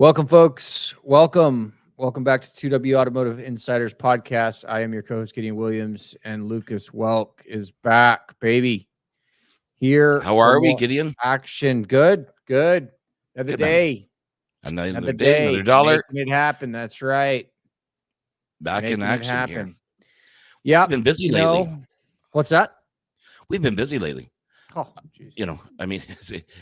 Welcome, folks. Welcome back to 2W Automotive Insiders Podcast. I am your co-host, Gideon Williams, and Lucas Welk is back, baby. Here How for are we, more Gideon? action. Good. Another Good, man. day. Another day, another dollar. Making it happen. That's right. Back in Making it action here. happen. Yeah. We've been busy lately. What's that? We've been busy lately. Oh, geez.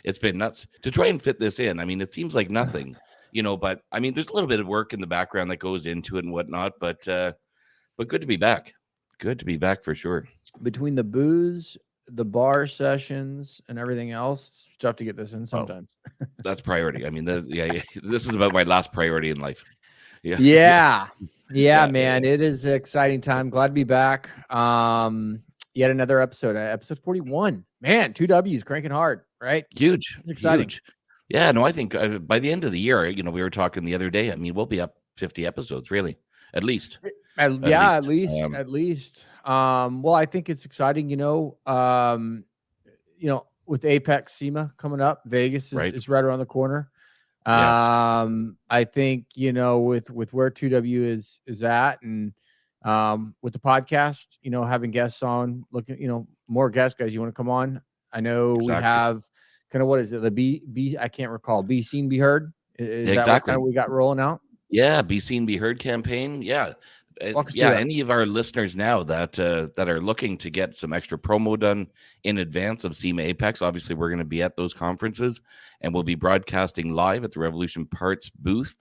It's been nuts to try and fit this in. It seems like nothing, but there's a little bit of work in the background that goes into it and whatnot, but good to be back. Good to be back for sure. Between the booze, the bar sessions, and everything else, it's tough to get this in sometimes. That's priority. This is about my last priority in life. Yeah, man. It is an exciting time. Glad to be back. Yet another episode 41. Man, 2Ws cranking hard, right? Huge. It's exciting. Huge. Yeah, no, I think by the end of the year, we were talking the other day. With be up 50 episodes, really, at least. At least. Well, I think it's exciting. With AAPEX SEMA coming up, Vegas is right around the corner. Yes. I think with where 2W is at, and with the podcast, having guests on, looking, more guest guys. You want to come on? I know we have kind of, what is it? The B I can't recall. Be seen, be heard. Is that what kind of we got rolling out? Yeah, be seen, be heard campaign. Yeah. Any of our listeners now that are looking to get some extra promo done in advance of SEMA AAPEX, obviously we're going to be at those conferences, and we'll be broadcasting live at the Revolution Parts booth.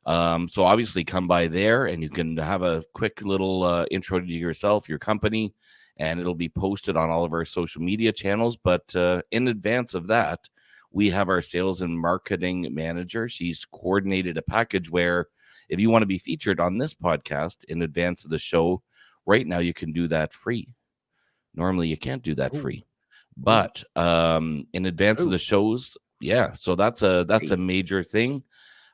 So obviously come by there, and you can have a quick little intro to yourself, your company, and it'll be posted on all of our social media channels. But in advance of that, we have our sales and marketing manager. She's coordinated a package where if you want to be featured on this podcast in advance of the show, right now you can do that free. Normally you can't do that free, but in advance of the shows, so that's a major thing.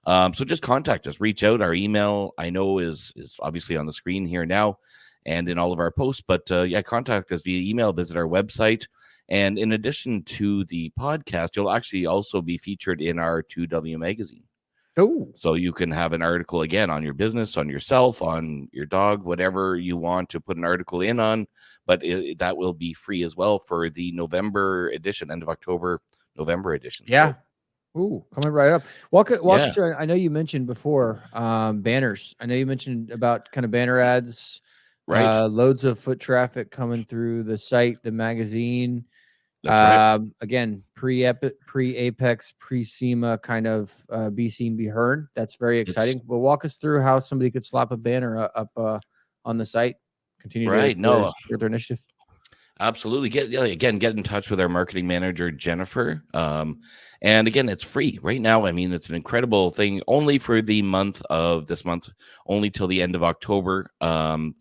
So just contact us, reach out. Our email, I know, is obviously on the screen here now and in all of our posts, but contact us via email, visit our website. And in addition to the podcast, you'll actually also be featured in our 2W magazine. Oh, so you can have an article again on your business, on yourself, on your dog, whatever you want to put an article in on. But that will be free as well for the November edition, end of October, November edition. Yeah. Ooh, coming right up. Walk us through. I know you mentioned before banners. I know you mentioned about kind of banner ads. Right. Loads of foot traffic coming through the site, the magazine. That's right. Again, pre-AAPEX, pre-SEMA, kind of be seen, be heard. That's very exciting. But walk us through how somebody could slap a banner up on the site. Continue to their initiative. Absolutely. Get in touch with our marketing manager, Jennifer. And again, it's free right now. It's an incredible thing, only for the month of this month, only till the end of October.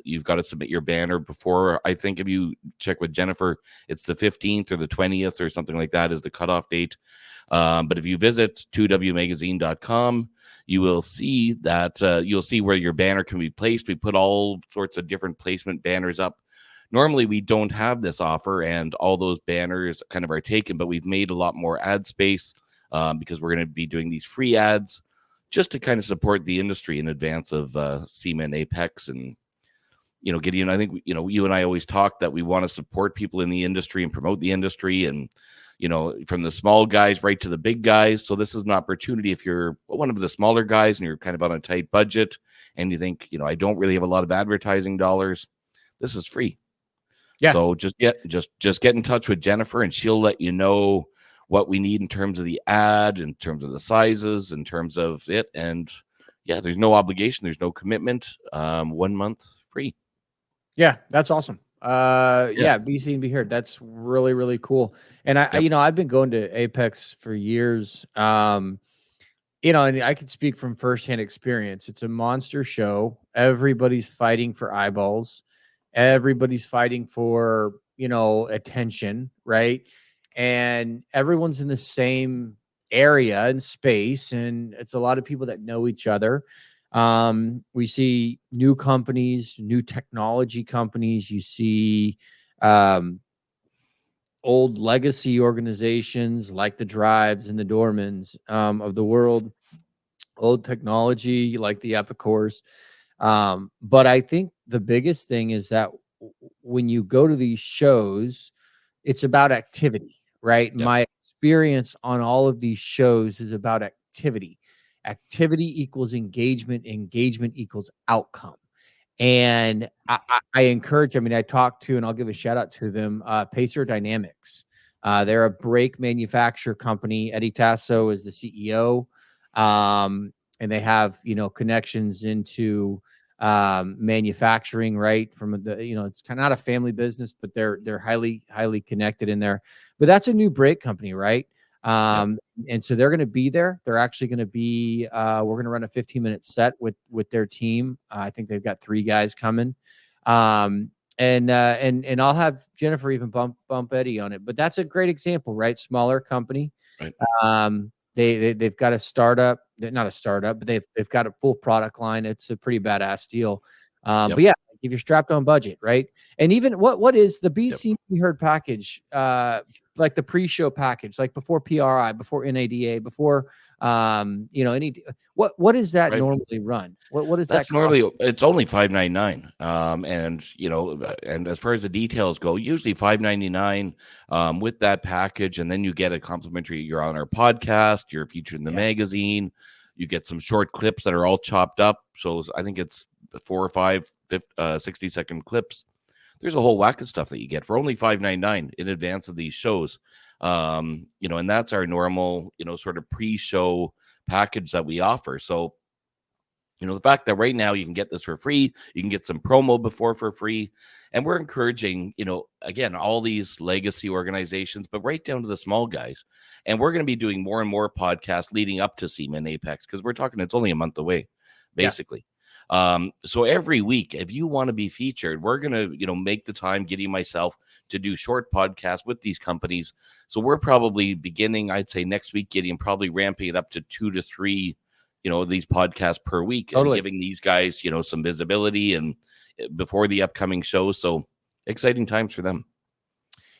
You've got to submit your banner before, I think if you check with Jennifer, it's the 15th or the 20th or something like that is the cutoff date. But if you visit 2wmagazine.com, you will see that you'll see where your banner can be placed. We put all sorts of different placement banners up. Normally, we don't have this offer, and all those banners kind of are taken, but we've made a lot more ad space because we're going to be doing these free ads just to kind of support the industry in advance of SEMA and AAPEX. And, Gideon, I think, you and I always talk that we want to support people in the industry and promote the industry and, from the small guys right to the big guys. So this is an opportunity if you're one of the smaller guys and you're kind of on a tight budget and you think, I don't really have a lot of advertising dollars, this is free. Yeah. So just get in touch with Jennifer, and she'll let you know what we need in terms of the ad, in terms of the sizes, in terms of it. And there's no obligation, there's no commitment. 1 month free. Yeah, that's awesome. Be seen, be heard. That's really, really cool. And I've been going to AAPEX for years. And I can speak from firsthand experience. It's a monster show. Everybody's fighting for eyeballs. Everybody's fighting for, attention, right? And everyone's in the same area and space, and it's a lot of people that know each other. We see new companies, new technology companies. You see old legacy organizations like the Drives and the Dormans of the world old technology like the Epicors. But I think the biggest thing is that when you go to these shows, it's about activity, right? Yep. My experience on all of these shows is about activity. Activity equals engagement, engagement equals outcome. And I encourage, I mean, I talked to, and I'll give a shout out to them, Pacer Dynamics. They're a brake manufacturer company. Eddie Tasso is the CEO. And they have, connections into manufacturing, right? From the, it's kind of not a family business, but they're highly connected in there. But that's a new brake company, right? Yep. And so they're going to be there. They're actually going to be. We're going to run a 15-minute set with their team. I think they've got 3 guys coming, and I'll have Jennifer even bump Eddie on it. But that's a great example, right? Smaller company. Right. They've got a startup. They're not a startup, but they've got a full product line. It's a pretty badass deal. Yep. But yeah, if you're strapped on budget, right? And even what is the Yep. BC Heard package? Like the pre-show package, like before PRI, before NADA, before any what does that Right. normally run? What is that That's cost? normally, it's only $5.99. And and as far as the details go, usually $5.99 with that package, and then you get a complimentary. You're on our podcast, you're featured in the magazine, you get some short clips that are all chopped up. So I think it's 4 or 5 60-second clips. There's a whole whack of stuff that you get for only $5.99 in advance of these shows. And that's our normal, sort of pre-show package that we offer. So, the fact that right now you can get this for free, you can get some promo before for free. And we're encouraging, again, all these legacy organizations, but right down to the small guys. And we're going to be doing more and more podcasts leading up to SEMA and AAPEX, because we're talking, it's only a month away, basically. So every week, if you want to be featured, we're going to, make the time, getting myself to do short podcasts with these companies. So we're probably beginning, I'd say next week, probably ramping it up to 2 to 3, these podcasts per week, and giving these guys, some visibility and before the upcoming show. So exciting times for them.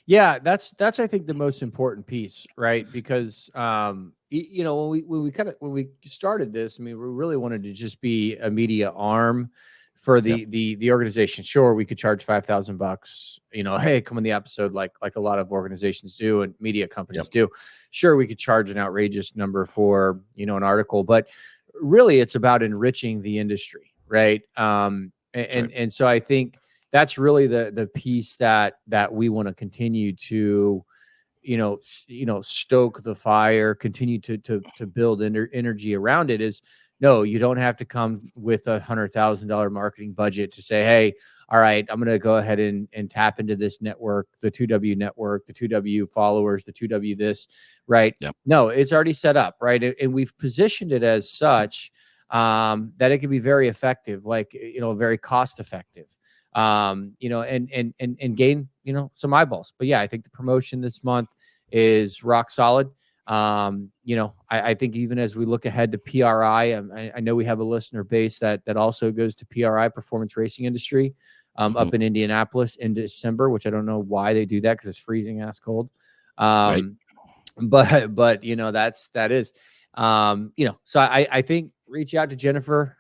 Yeah, that's I think the most important piece, right? Because when we started this, I mean, we really wanted to just be a media arm for the organization. Sure, we could charge $5,000, hey, come on the episode, like a lot of organizations do and media companies do. Sure, we could charge an outrageous number for an article, but really it's about enriching the industry, right? And so I think that's really the piece that we want to continue to stoke the fire, continue to build energy around it. Is no, you don't have to come with $100,000 marketing budget to say, hey, all right, I'm going to go ahead and tap into this network, the 2W network, the 2W followers, the 2W this, right? No, it's already set up, right? And we've positioned it as such that it can be very effective, like, very cost effective, and gain, some eyeballs. But yeah, I think the promotion this month is rock solid. I think even as we look ahead to PRI, I know we have a listener base that also goes to PRI, Performance Racing Industry, up in Indianapolis in December, which I don't know why they do that, because it's freezing ass cold. But that is, so I think reach out to Jennifer.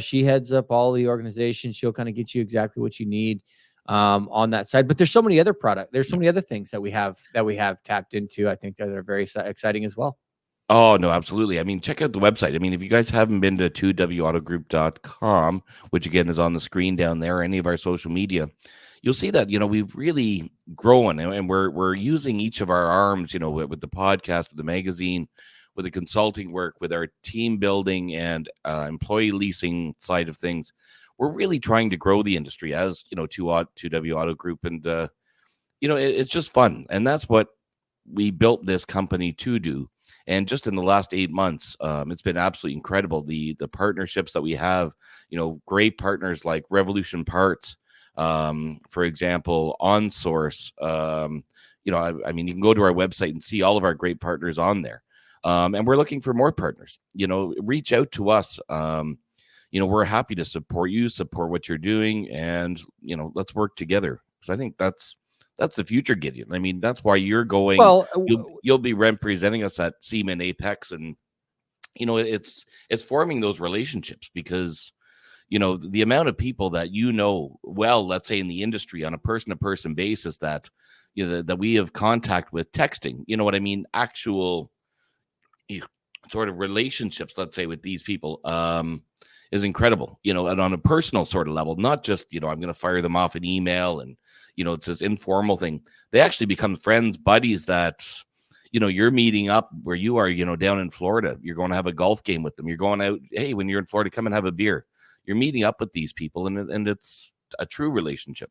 She heads up all the organizations. She'll kind of get you exactly what you need on that side. But there's so many other there's so many other things that we have tapped into, I think, that are very exciting as well. Oh, no, absolutely. I mean, check out the website. I mean, if you guys haven't been to 2wautogroup.com, which again is on the screen down there, or any of our social media, you'll see that, we've really grown, and we're using each of our arms, with the podcast, with the magazine, with the consulting work, with our team building and employee leasing side of things. We're really trying to grow the industry as, 2W Auto Group. And, it's just fun. And that's what we built this company to do. And just in the last 8 months, it's been absolutely incredible. The partnerships that we have, great partners like Revolution Parts, for example, OnSource. I mean, you can go to our website and see all of our great partners on there. And we're looking for more partners. Reach out to us. We're happy to support you, support what you're doing, and let's work together. So I think that's the future, Gideon. I mean, that's why you're going. Well, you'll be representing us at SEMA and AAPEX, and it's forming those relationships, because the amount of people that well, let's say in the industry on a person-to-person basis, that that we have contact with texting, you know what I mean, actual sort of relationships, let's say, with these people, is incredible, and on a personal sort of level, not just, I'm going to fire them off an email and, it's this informal thing. They actually become friends, buddies that, you're meeting up where you are, down in Florida. You're going to have a golf game with them. You're going out. Hey, when you're in Florida, come and have a beer. You're meeting up with these people, and it's a true relationship.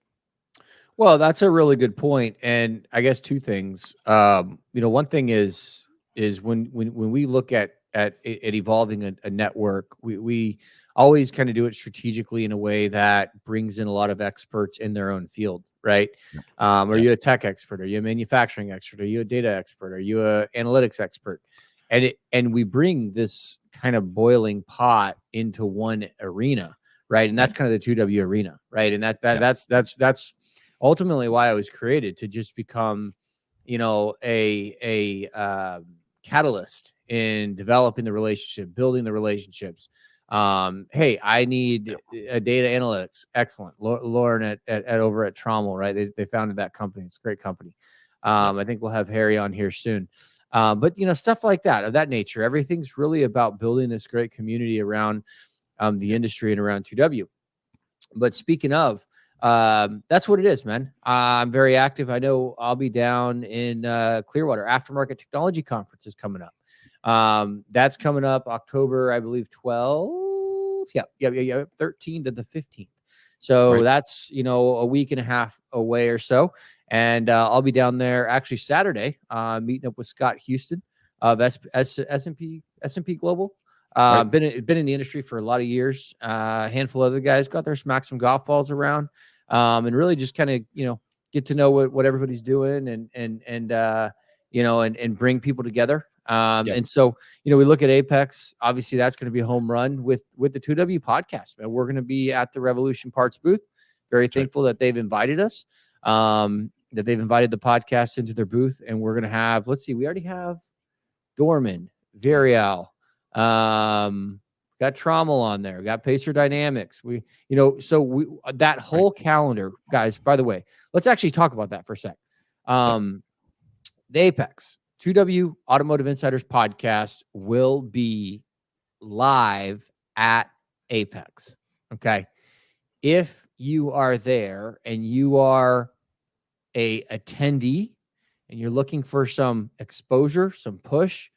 Well, that's a really good point. And I guess two things. One thing is when we look at evolving a network, we always kind of do it strategically in a way that brings in a lot of experts in their own field, right? Are you a tech expert? Are you a manufacturing expert? Are you a data expert? Are you a analytics expert? And we bring this kind of boiling pot into one arena, right? And that's kind of the 2W arena, right? And that's ultimately why I was created, to just become, a catalyst in developing the relationship, building the relationships. Hey, I need a data analytics. Excellent. Lauren at over at Trommel, right? They founded that company. It's a great company. I think we'll have Harry on here soon. But stuff like that, of that nature. Everything's really about building this great community around the industry and around 2W. But speaking of, that's what it is, man. I'm very active. I know I'll be down in Clearwater. Aftermarket Technology Conference is coming up. That's coming up October, I believe, 12th. Yeah, 13th to the 15th. So that's, a week and a half away or so. And I'll be down there actually Saturday, meeting up with Scott Houston of S&P Global. Been in the industry for a lot of years. A handful of other guys got there, smack some golf balls around, and really just kind of get to know what everybody's doing, and bring people together. And so we look at AAPEX. Obviously, that's going to be a home run with the 2W podcast. Man, we're going to be at the Revolution Parts booth. Very thankful that they've invited us. That they've invited the podcast into their booth, and we're going to have. Let's see, we already have Dorman, Varial. Got Trommel on there. Got Pacer Dynamics. That whole calendar, guys. By the way, let's actually talk about that for a sec. The AAPEX 2W Automotive Insiders podcast will be live at AAPEX. Okay, if you are there and you are a attendee and you're looking for some exposure, some push,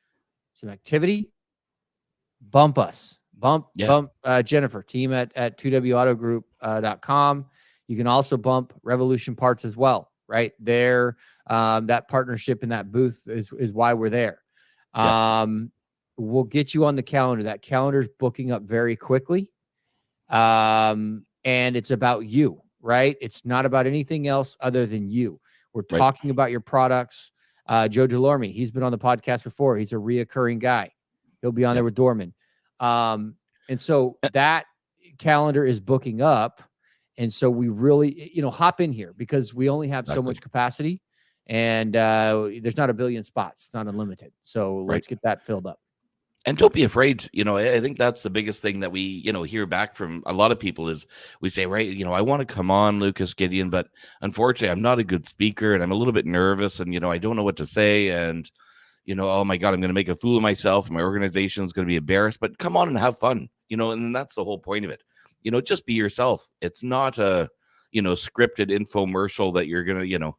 some activity, bump us. Bump Jennifer, team at 2wautogroup.com. You can also bump Revolution Parts as well, right? There, that partnership in that booth is why we're there. We'll get you on the calendar. That calendar's booking up very quickly. And it's about you, right? It's not about anything else other than you. We're talking about your products. Joe Delorme, he's been on the podcast before. He's a reoccurring guy. He'll be on there with Dorman. And so that calendar is booking up. And so we really, hop in here, because we only have so much capacity, and there's not a billion spots. It's not unlimited. So let's get that filled up. And don't be afraid. I think that's the biggest thing that we, hear back from a lot of people is we say, I want to come on, Lucas, Gideon, but unfortunately I'm not a good speaker and I'm a little bit nervous and, I don't know what to say. And, oh my God, I'm going to make a fool of myself. My organization is going to be embarrassed, but come on and have fun, and that's the whole point of it. Just be yourself. It's not a, scripted infomercial that you're going to,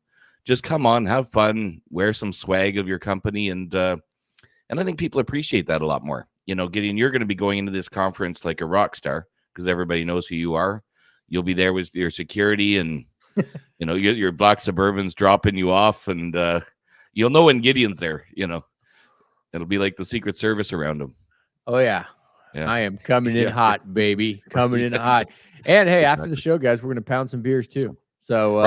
just come on, have fun, wear some swag of your company. And I think people appreciate that a lot more. Gideon, you're going to be going into this conference like a rock star because everybody knows who you are. You'll be there with your security and, your black Suburbans dropping you off, and you'll know when Gideon's there. It'll be like the Secret Service around him. Oh, yeah. I am coming in hot, baby. Coming in hot. And hey, after the show, guys, we're going to pound some beers too. So,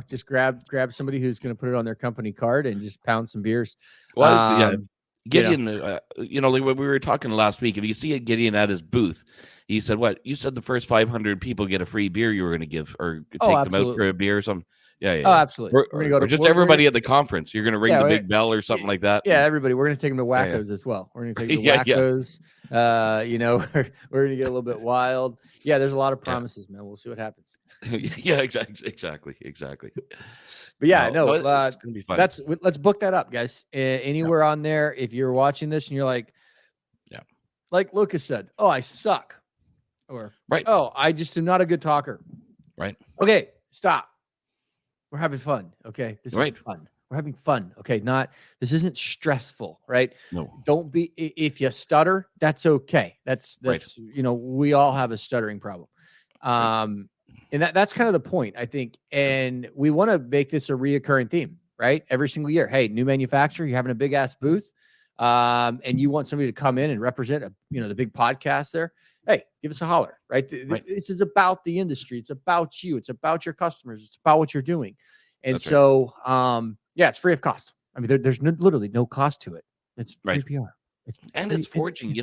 just grab somebody who's going to put it on their company card and just pound some beers. Well, Gideon, like we were talking last week, if you see a Gideon at his booth, he said, what? You said the first 500 people get a free beer you were going to give, or take them out for a beer or something. Yeah, Oh, absolutely. We're gonna go Or to just everybody at the conference. You're gonna ring yeah, the big bell or something like that. yeah, everybody. We're gonna take them to Yeah, Wackos as well. We're gonna take them to yeah, yeah, Wackos. We're gonna get a little bit wild. Yeah, there's a lot of yeah, promises, man. We'll see what happens. yeah. Exactly. But yeah, no, It's gonna be fun. let's book that up, guys. Yeah, Anywhere on there, if you're watching this and you're yeah. like Lucas said, oh, I suck, or Right, oh, I just am not a good talker. right, Okay, stop. We're having fun. Okay, this is right. fun. We're having fun. Okay, this isn't stressful, right? No, Don't be if you stutter, that's okay. right, We all have a stuttering problem. right. And that's kind of the point, I think. And we want to make this a reoccurring theme, right? Every single year. Hey, new manufacturer, you're having a big ass booth. And you want somebody to come in and represent the big podcast there. Hey, give us a holler, right? Right. This is about the industry. It's about you. It's about your customers. It's about what you're doing. And That's right. so, yeah, it's free of cost. I mean, there's literally no cost to it. It's free Right. PR. And it's forging,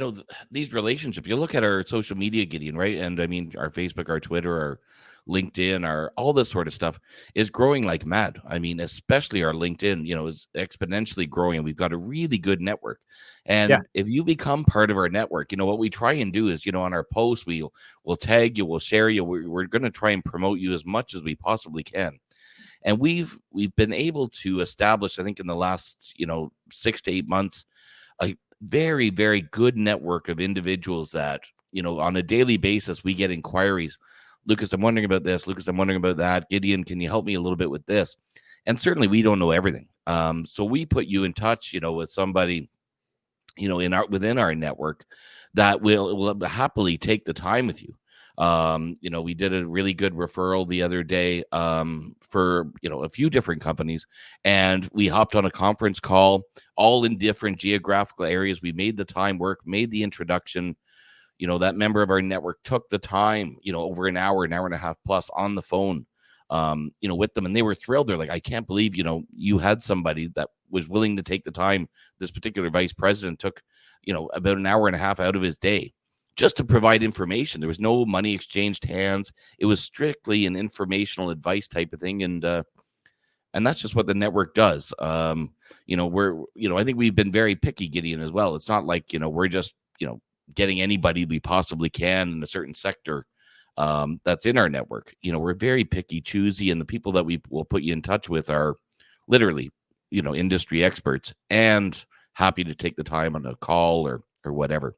these relationships. You look at our social media, Gideon, right? And I mean, our Facebook, our Twitter, our LinkedIn, our all this sort of stuff is growing like mad. I mean, especially our LinkedIn, is exponentially growing. We've got a really good network. Yeah. And if you become part of our network, what we try and do is, on our posts, we'll tag you, we'll share you. We're going to try and promote you as much as we possibly can. And we've been able to establish, I think, in the last, 6 to 8 months, a very, very good network of individuals that, on a daily basis, we get inquiries. Lucas, I'm wondering about this. Lucas, I'm wondering about that. Gideon, can you help me a little bit with this? And certainly we don't know everything. So we put you in touch, with somebody, within our network that will happily take the time with you. We did a really good referral the other day for a few different companies, and we hopped on a conference call, all in different geographical areas. We made the time work, made the introduction. That member of our network took the time, over an hour and a half plus on the phone, with them, and they were thrilled. They're like, I can't believe, you had somebody that was willing to take the time. This particular vice president took, about an hour and a half out of his day just to provide information. There was no money exchanged hands. It was strictly an informational advice type of thing. And that's just what the network does. I think we've been very picky, Gideon, as well. It's not like, we're just, getting anybody we possibly can in a certain sector that's in our network. We're very picky, choosy, and the people that we will put you in touch with are literally, industry experts and happy to take the time on a call or whatever.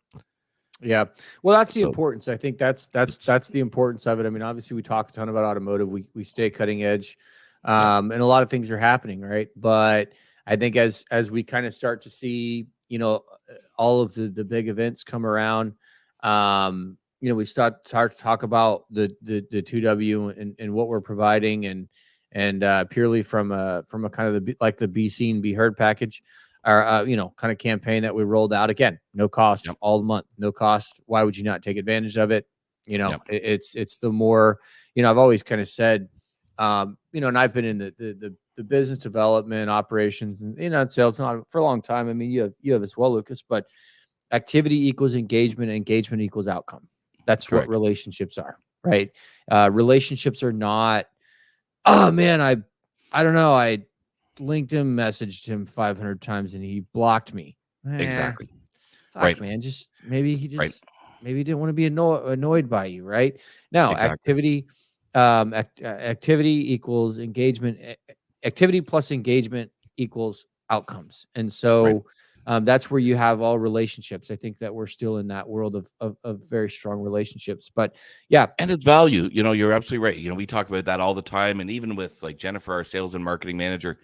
Yeah. Well, that's the importance. I think that's the importance of it. I mean, obviously we talk a ton about automotive. We stay cutting edge. And a lot of things are happening, right? But I think as we kind of start to see, all of the big events come around, we start to talk about the 2W and what we're providing and purely from a kind of the Be Seen, Be Heard package. Our kind of campaign that we rolled out. Again, no cost all month, no cost. Why would you not take advantage of it? It's the more, I've always kind of said, and I've been in the business development operations and sales not for a long time. I mean, you have as well, Lucas, but activity equals engagement, engagement equals outcome. That's Correct. what relationships are, right? Relationships are not, oh man, I don't know. I LinkedIn messaged him 500 times and he blocked me. Exactly. Fuck, Right. man. Maybe he didn't want to be annoyed by you, right? Now, Exactly. activity equals engagement. Activity plus engagement equals outcomes. And so that's where you have all relationships. I think that we're still in that world of very strong relationships. But yeah. And it's value. You're absolutely right. We talk about that all the time. And even with like Jennifer, our sales and marketing manager,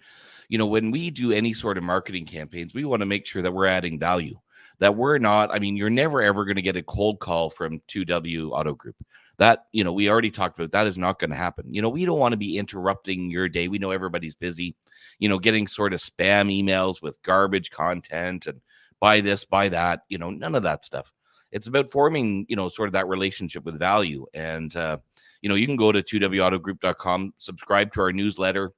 when we do any sort of marketing campaigns, we want to make sure that we're adding value, that we're not, I mean, you're never ever going to get a cold call from 2W Auto Group. That, we already talked about, that is not going to happen. We don't want to be interrupting your day. We know everybody's busy, getting sort of spam emails with garbage content and buy this, buy that, none of that stuff. It's about forming, sort of that relationship with value. And, you can go to 2wautogroup.com, subscribe to our newsletter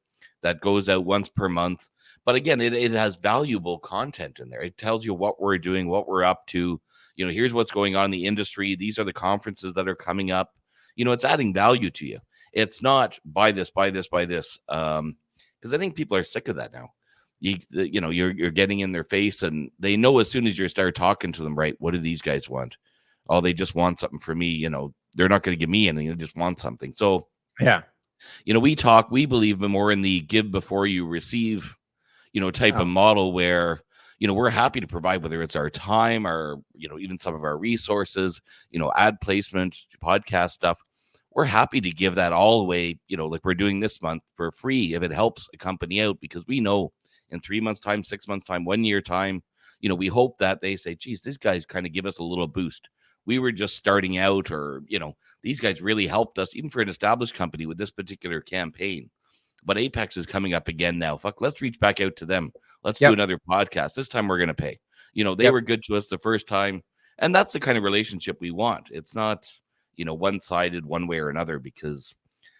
that goes out once per month. But again, it has valuable content in there. It tells you what we're doing, what we're up to. Here's what's going on in the industry. These are the conferences that are coming up. It's adding value to you. It's not buy this, buy this, buy this. Because I think people are sick of that now. You're getting in their face, and they know as soon as you start talking to them, right? What do these guys want? Oh, they just want something for me. They're not going to give me anything. They just want something. So yeah, we believe more in the give before you receive, type of oh, model where, we're happy to provide, whether it's our time, or, even some of our resources, ad placement, podcast stuff. We're happy to give that all away, like we're doing this month for free if it helps a company out, because we know in 3 months' time, 6 months' time, 1 year time, we hope that they say, geez, these guys kind of give us a little boost. We were just starting out, or, these guys really helped us, even for an established company, with this particular campaign. But Apex is coming up again now. Fuck, let's reach back out to them. Let's do yep, another podcast. This time we're going to pay. They yep, were good to us the first time. And that's the kind of relationship we want. It's not, one-sided one way or another, because,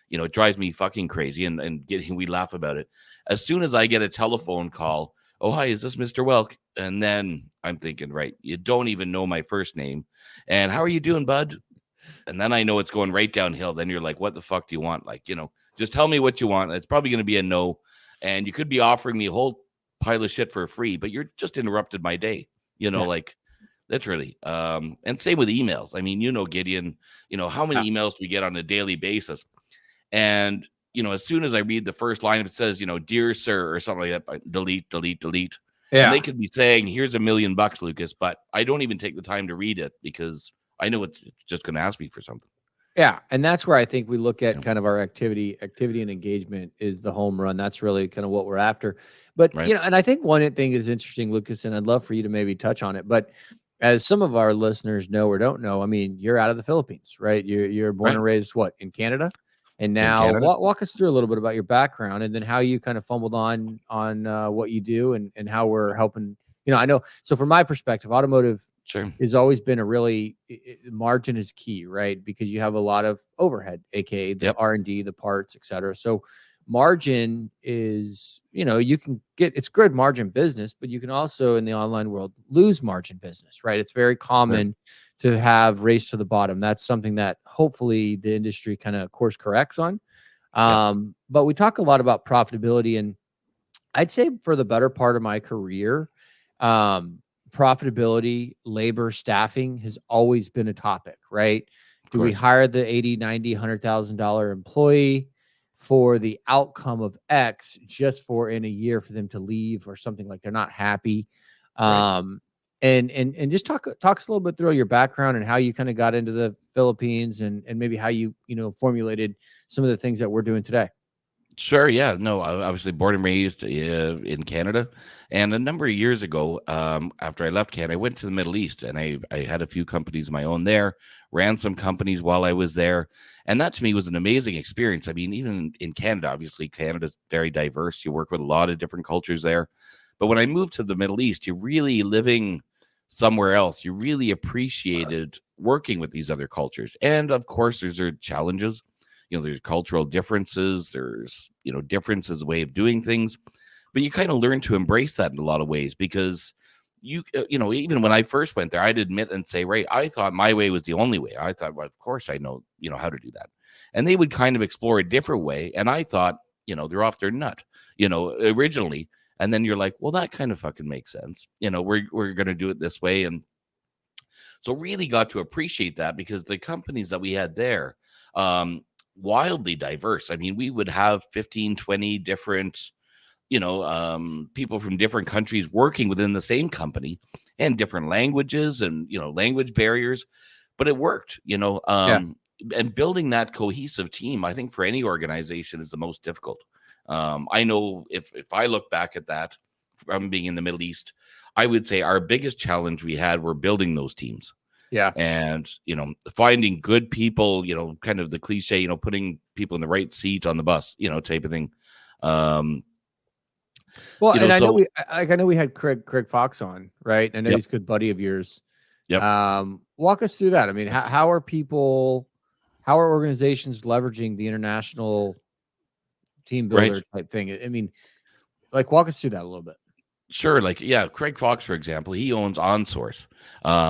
it drives me fucking crazy, and we laugh about it. As soon as I get a telephone call, oh, hi, is this Mr. Welk? And then I'm thinking, right, you don't even know my first name. And how are you doing, bud? And then I know it's going right downhill. Then you're like, what the fuck do you want? Like, just tell me what you want. It's probably going to be a no. And you could be offering me a whole pile of shit for free, but you're just interrupted my day, yeah, like literally. And same with emails. I mean, Gideon, how yeah, many emails do we get on a daily basis? And, as soon as I read the first line, if it says, dear sir, or something like that, I delete, delete, delete. And they yeah. could be saying, here's $1 million, Lucas, but I don't even take the time to read it, because I know it's just going to ask me for something. Yeah, and that's where I think we look at Yeah. kind of our activity and engagement is the home run. That's really kind of what we're after. But, Right. and I think one thing is interesting, Lucas, and I'd love for you to maybe touch on it. But as some of our listeners know or don't know, I mean, you're out of the Philippines, right? You're born Right. and raised in Canada? And In now Canada. walk us through a little bit about your background, and then how you kind of fumbled on what you do, and how we're helping. I know. So from my perspective, automotive Sure. has always been a really margin is key, right? Because you have a lot of overhead, aka the Yep. R&D, the parts, et cetera. So margin is, you can get, it's good margin business, but you can also in the online world lose margin business, right? It's very Sure. common to have race to the bottom. That's something that hopefully the industry kind of course corrects on. Yep. But we talk a lot about profitability, and I'd say for the better part of my career, profitability, labor, staffing has always been a topic, right? Of Do we course. hire the 80, 90, $100,000 employee for the outcome of X just for in a year for them to leave or something, like they're not happy? Right. Um, and just talk us a little bit through your background and how you kind of got into the Philippines, and maybe how you formulated some of the things that we're doing today. Sure. Yeah. No, obviously born and raised in Canada. And a number of years ago, after I left Canada, I went to the Middle East, and I had a few companies of my own there, ran some companies while I was there. And that to me was an amazing experience. I mean, even in Canada, obviously, Canada's very diverse. You work with a lot of different cultures there. But when I moved to the Middle East, you're really living somewhere else. You really appreciated working with these other cultures. And of course, there's their challenges. There's cultural differences, there's differences, way of doing things, but you kind of learn to embrace that in a lot of ways, because even when I first went there, I'd admit and say, right, I thought my way was the only way. I thought, well, of course I know how to do that. And they would kind of explore a different way, and I thought, they're off their nut, originally. And then you're like, well, that kind of fucking makes sense. We're going to do it this way. And so really got to appreciate that, because the companies that we had there, wildly diverse. I mean, we would have 15, 20 different, people from different countries working within the same company, and different languages, and, language barriers, but it worked, Yeah. and building that cohesive team, I think for any organization is the most difficult. I know if I look back at that from being in the Middle East, I would say our biggest challenge we had were building those teams. Yeah. And, finding good people, kind of the cliche, putting people in the right seat on the bus, type of thing. Well, and I know So, I know we had Craig Fox on, right? I know yep, he's a good buddy of yours. yep, Walk us through that. I mean, how are organizations leveraging the international team right. builder type thing? I mean, like, walk us through that a little bit. Sure. Like, yeah, Craig Fox, for example, he owns OnSource,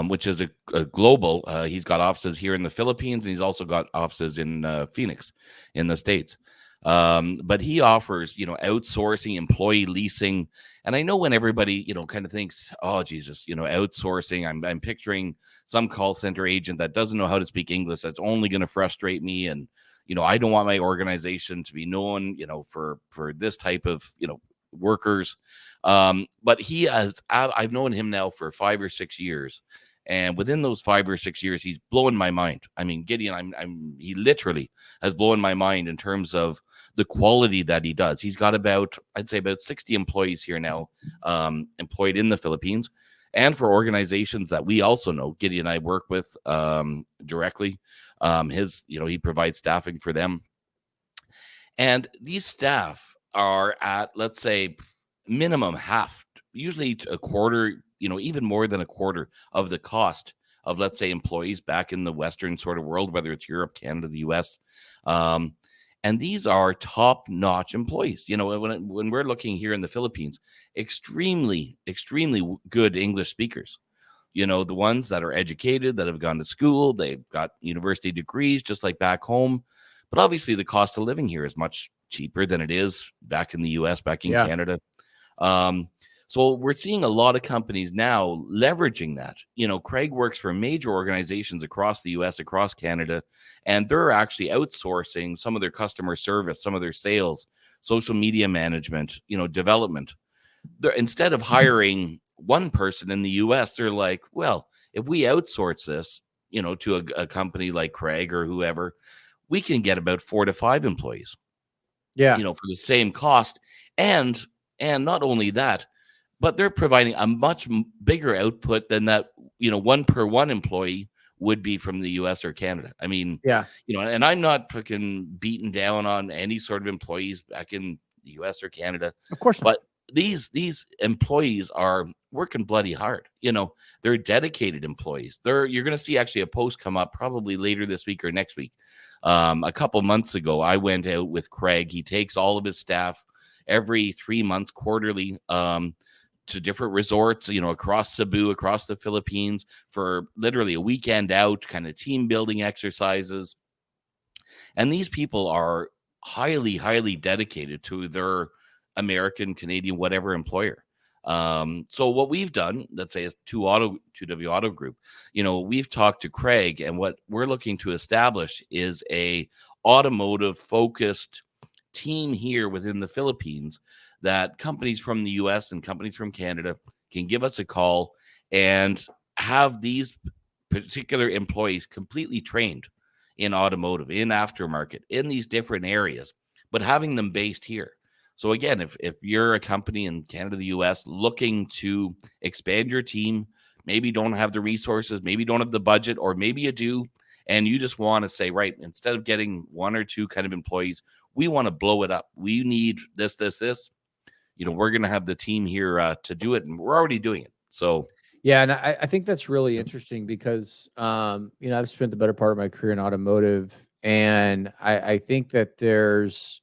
which is a global. He's got offices here in the Philippines, and he's also got offices in Phoenix, in the States. But he offers, outsourcing, employee leasing. And I know when everybody, kind of thinks, oh, Jesus, outsourcing, I'm picturing some call center agent that doesn't know how to speak English. That's only going to frustrate me. And, I don't want my organization to be known, for this type of, workers. But he has, I've known him now for 5 or 6 years. And within those 5 or 6 years, he's blowing my mind. I mean, Gideon, he literally has blown my mind in terms of the quality that he does. He's got I'd say about 60 employees here now, employed in the Philippines, and for organizations that we also know. Gideon and I work with directly. He provides staffing for them. And these staff are at, let's say, minimum half, usually a quarter, even more than a quarter of the cost of, let's say, employees back in the Western sort of world, whether it's Europe, Canada, the US. And these are top-notch employees. When we're looking here in the Philippines, extremely, extremely good English speakers. The ones that are educated, that have gone to school, they've got university degrees, just like back home. But obviously, the cost of living here is much cheaper than it is back in the US, back in Canada. So we're seeing a lot of companies now leveraging that. Craig works for major organizations across the US, across Canada, and they're actually outsourcing some of their customer service, some of their sales, social media management, development. Instead of hiring one person in the US, they're like, well, if we outsource this, to a company like Craig or whoever, we can get about 4 to 5 employees, for the same cost. And not only that, but they're providing a much bigger output than that, one per one employee would be from the US or Canada. I mean, and I'm not fucking beaten down on any sort of employees back in the US or Canada. Of course not. But these employees are working bloody hard. They're dedicated employees. You're going to see actually a post come up probably later this week or next week. A couple months ago, I went out with Craig. He takes all of his staff every 3 months, quarterly, to different resorts, across Cebu, across the Philippines, for literally a weekend out, kind of team building exercises. And these people are highly, highly dedicated to their American, Canadian, whatever employer. So what we've done, let's say, is 2W Auto Group, we've talked to Craig, and what we're looking to establish is a automotive focused team here within the Philippines, that companies from the US and companies from Canada can give us a call and have these particular employees completely trained in automotive, in aftermarket, in these different areas, but having them based here. So again, if you're a company in Canada, the US, looking to expand your team, maybe don't have the resources, maybe don't have the budget, or maybe you do, and you just want to say, right, instead of getting one or two kind of employees, we want to blow it up. We need this. We're going to have the team here to do it, and we're already doing it. So yeah, and I think that's really interesting because I've spent the better part of my career in automotive, and I think that there's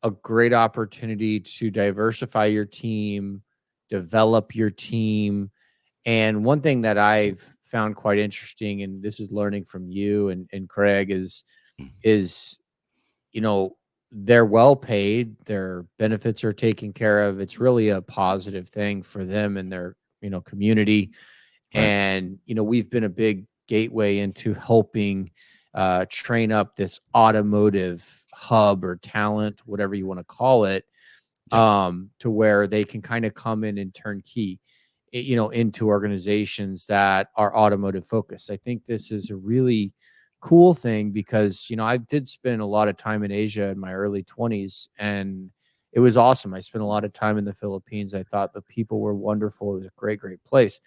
a great opportunity to diversify your team, develop your team. And one thing that I've found quite interesting, and this is learning from you and Craig, is they're well paid, their benefits are taken care of. It's really a positive thing for them and their community. right. And we've been a big gateway into helping train up this automotive hub or talent, whatever you want to call it, to where they can kind of come in and turnkey into organizations that are automotive focused. I think this is a really cool thing because I did spend a lot of time in Asia in my early 20s, and it was awesome. I spent a lot of time in the Philippines. I thought the people were wonderful. It was a great place.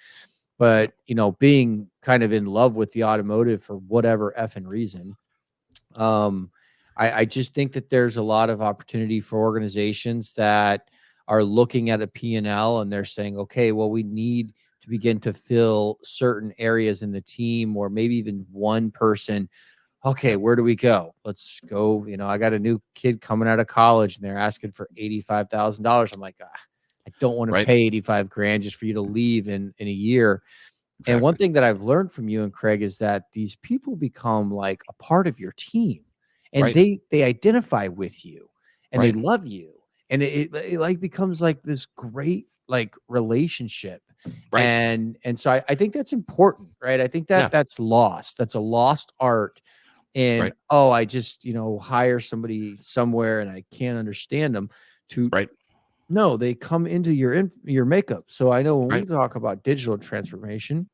But being kind of in love with the automotive for whatever effing reason, I just think that there's a lot of opportunity for organizations that are looking at a P&L and they're saying, okay, well, we need to begin to fill certain areas in the team, or maybe even one person. Okay, where do we go? Let's go. I got a new kid coming out of college and they're asking for $85,000. I'm like, I don't want to Right. pay 85 grand just for you to leave in a year. And one Exactly. thing that I've learned from you and Craig is that these people become like a part of your team, and Right. they identify with you and they Right. love you. And it like becomes like this great like relationship. Right. And so I think that's important, right? I think that Yeah. that's lost. That's a lost art. And Right. oh, I just, hire somebody somewhere and I can't understand them to Right. no, they come into your makeup. So I know when we Right. talk about digital transformation,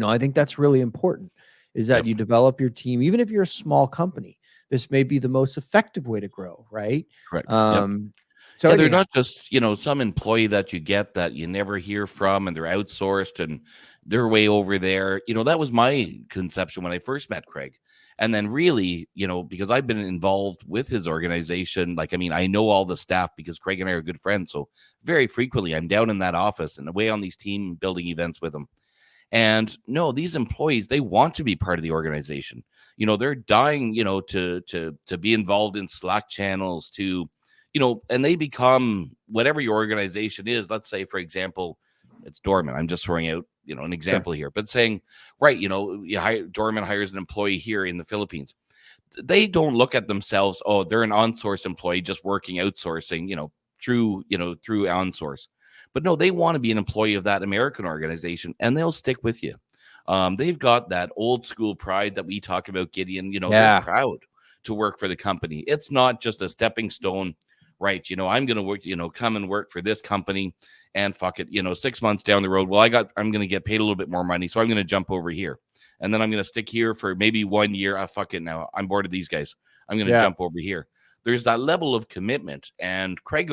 I think that's really important is that Yep. you develop your team, even if you're a small company. This may be the most effective way to grow, right? Correct. Yep. Um, so Yeah, they're anyhow, not just, some employee that you get that you never hear from and they're outsourced and they're way over there. That was my conception when I first met Craig. And then really, because I've been involved with his organization, like, I mean, I know all the staff because Craig and I are good friends. So very frequently I'm down in that office and away on these team building events with them. And no, these employees, they want to be part of the organization. They're dying, to be involved in Slack channels, and they become whatever your organization is. Let's say, for example, it's Dorman. I'm just throwing out, an sure. example here, but saying, right, Dorman hires an employee here in the Philippines. They don't look at themselves, oh, they're an on-source employee just working outsourcing, through on-source. But no, they want to be an employee of that American organization and they'll stick with you. They've got that old school pride that we talk about, Gideon. They're Yeah. proud to work for the company. It's not just a stepping stone, right? I'm going to work, come and work for this company and fuck it, 6 months down the road. Well, I'm going to get paid a little bit more money. So I'm going to jump over here. And then I'm going to stick here for maybe 1 year. Fuck it now. I'm bored of these guys. I'm going to Yeah. jump over here. There's that level of commitment. And Craig,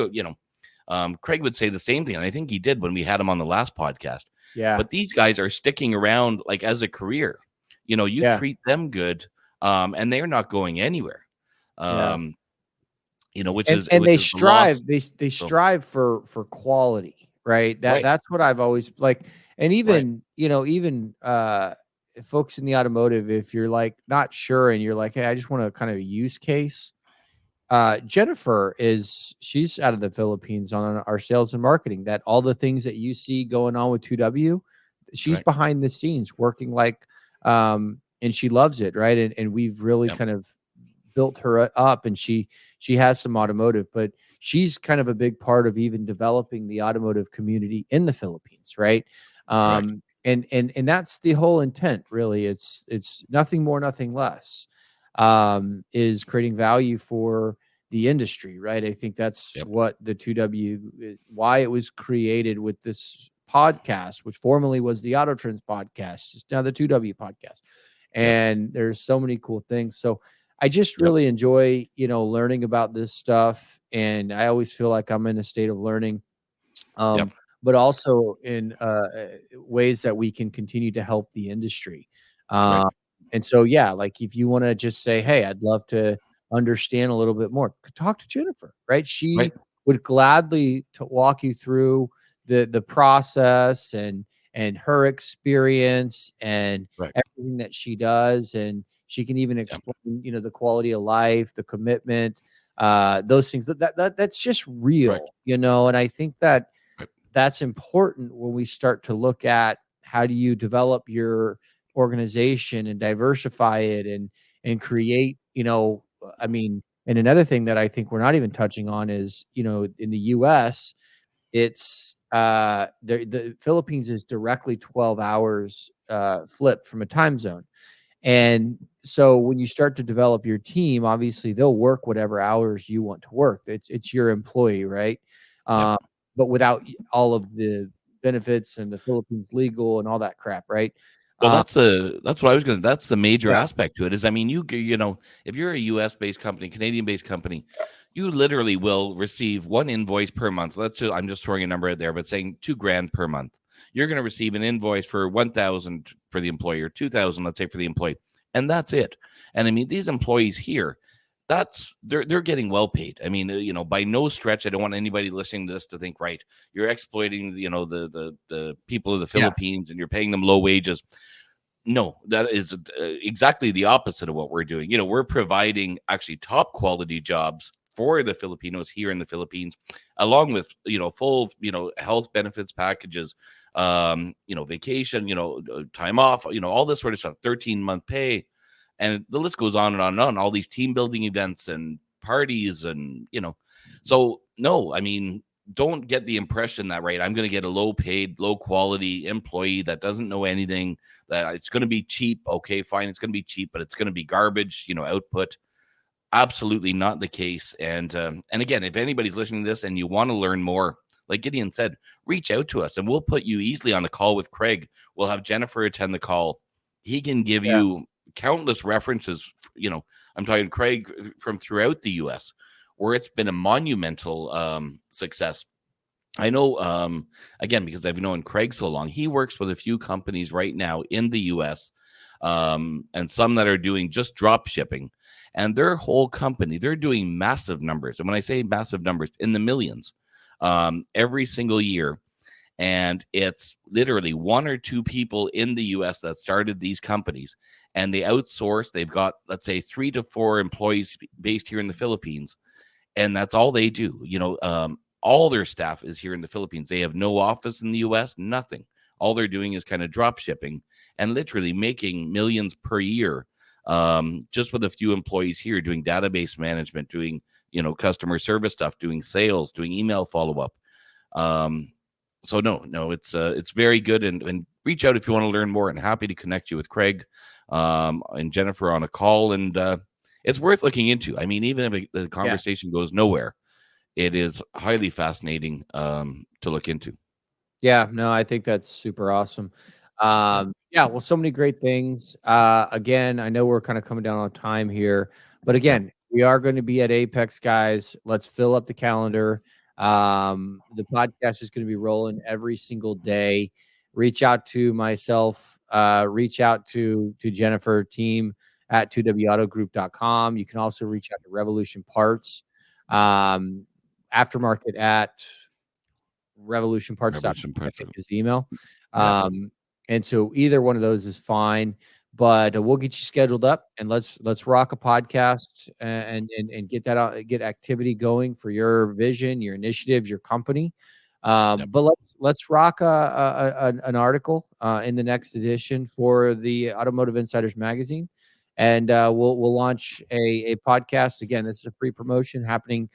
Craig would say the same thing. And I think he did when we had him on the last podcast. Yeah. But these guys are sticking around like as a career. You Yeah. treat them good, and they're not going anywhere. Yeah. Which And is and which they is the loss. strive they So strive for quality, right? right, That's what I've always like. And right, even folks in the automotive, if you're like not sure and you're like, hey, I just want to kind of use case. Jennifer she's out of the Philippines on our sales and marketing. That all the things that you see going on with 2W, she's right. behind the scenes working and she loves it, right? And we've really Yep, kind of built her up, and she has some automotive, but she's kind of a big part of even developing the automotive community in the Philippines, right? correct. And that's the whole intent, really. It's nothing more, nothing less, is creating value for the industry, right? I think that's Yep, what the 2W, why it was created with this podcast, which formerly was the Auto Trends podcast. It's now the 2W podcast. yep, And there's so many cool things. So I just yep, really enjoy, learning about this stuff. And I always feel like I'm in a state of learning, yep. but also in ways that we can continue to help the industry. Right, Uh, and so, yeah, like if you want to just say, hey, I'd love to understand a little bit more, talk to Jennifer, right? right, She would gladly to walk you through the process and her experience and right. everything that she does. And she can even Yep, explain, the quality of life, the commitment, those things that's just correct. real, and I think that Right. that's important when we start to look at how do you develop your organization and diversify it and create, I mean, and another thing that I think we're not even touching on is, in the US, it's the Philippines is directly 12 hours flipped from a time zone. And so when you start to develop your team, obviously they'll work whatever hours you want to work. It's your employee, right? Yep. Uh, but without all of the benefits and the Philippines legal and all that crap, right? Well, Uh, that's what I was gonna that's the major yeah, aspect to it is, I mean, if you're a US-based company, Canadian-based company, you literally will receive 1 invoice per month. I'm just throwing a number out there, but saying 2 grand per month. You're gonna receive an invoice for 1,000 for the employer, 2,000, let's say, for the employee, and that's it. And I mean, these employees here, they're getting well paid. I mean, by no stretch, I don't want anybody listening to this to think, right, you're exploiting, the people of the yeah, Philippines and you're paying them low wages. No, that is exactly the opposite of what we're doing. We're providing actually top quality jobs for the Filipinos here in the Philippines, along with, full, health benefits packages, vacation, time off, all this sort of stuff, 13-month pay. And the list goes on and on and on, all these team building events and parties and, so no, I mean, don't get the impression that, right, I'm going to get a low paid, low quality employee that doesn't know anything, that it's going to be cheap. Okay, fine. It's going to be cheap, but it's going to be garbage, output. Absolutely not the case. And again, if anybody's listening to this and you want to learn more, like Gideon said, reach out to us and we'll put you easily on a call with Craig. We'll have Jennifer attend the call. He can give you countless references. I'm talking Craig from throughout the US, where it's been a monumental success. I know, again, because I've known Craig so long, he works with a few companies right now in the US, and some that are doing just drop shipping. And their whole company, they're doing massive numbers. And when I say massive numbers, in the millions every single year. And it's literally one or two people in the US that started these companies, and they outsource. They've got, let's say, 3 to 4 employees based here in the Philippines, and that's all they do. All their staff is here in the Philippines. They have no office in the US, nothing. All they're doing is kind of drop shipping and literally making millions per year, just with a few employees here doing database management, doing, customer service stuff, doing sales, doing email follow-up. So no, it's very good. And reach out if you want to learn more, and happy to connect you with Craig and Jennifer on a call. And it's worth looking into. I mean, even if the conversation goes nowhere, it is highly fascinating to look into. Yeah, no, I think that's super awesome. Well, so many great things. Again, I know we're kind of coming down on time here, but again, we are going to be at AAPEX, guys. Let's fill up the calendar. The podcast is going to be rolling every single day. Reach out to myself, reach out to Jennifer, team at 2wautogroup.com. You can also reach out to Revolution Parts, aftermarket at revolutionparts.com, I think is the email. And so either one of those is fine, but we'll get you scheduled up, and let's rock a podcast and get that out, get activity going for your vision, your initiative, your company. But let's rock an article in the next edition for the Automotive Insiders magazine, and we'll launch a podcast. Again, this is a free promotion happening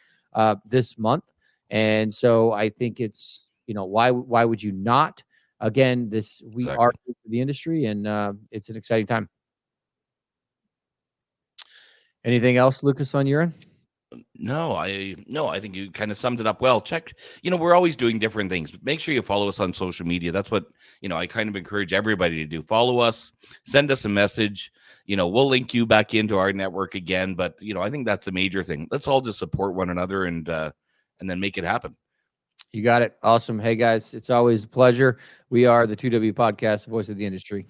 this month, and so I think it's, why would you not? Again, we are the industry, and it's an exciting time. Anything else, Lucas, on your end? No, I think you kind of summed it up well. Check, we're always doing different things. Make sure you follow us on social media. That's what, I kind of encourage everybody to do. Follow us, send us a message. We'll link you back into our network again. But, I think that's the major thing. Let's all just support one another and then make it happen. You got it. Awesome. Hey, guys, it's always a pleasure. We are the 2W Podcast, the voice of the industry.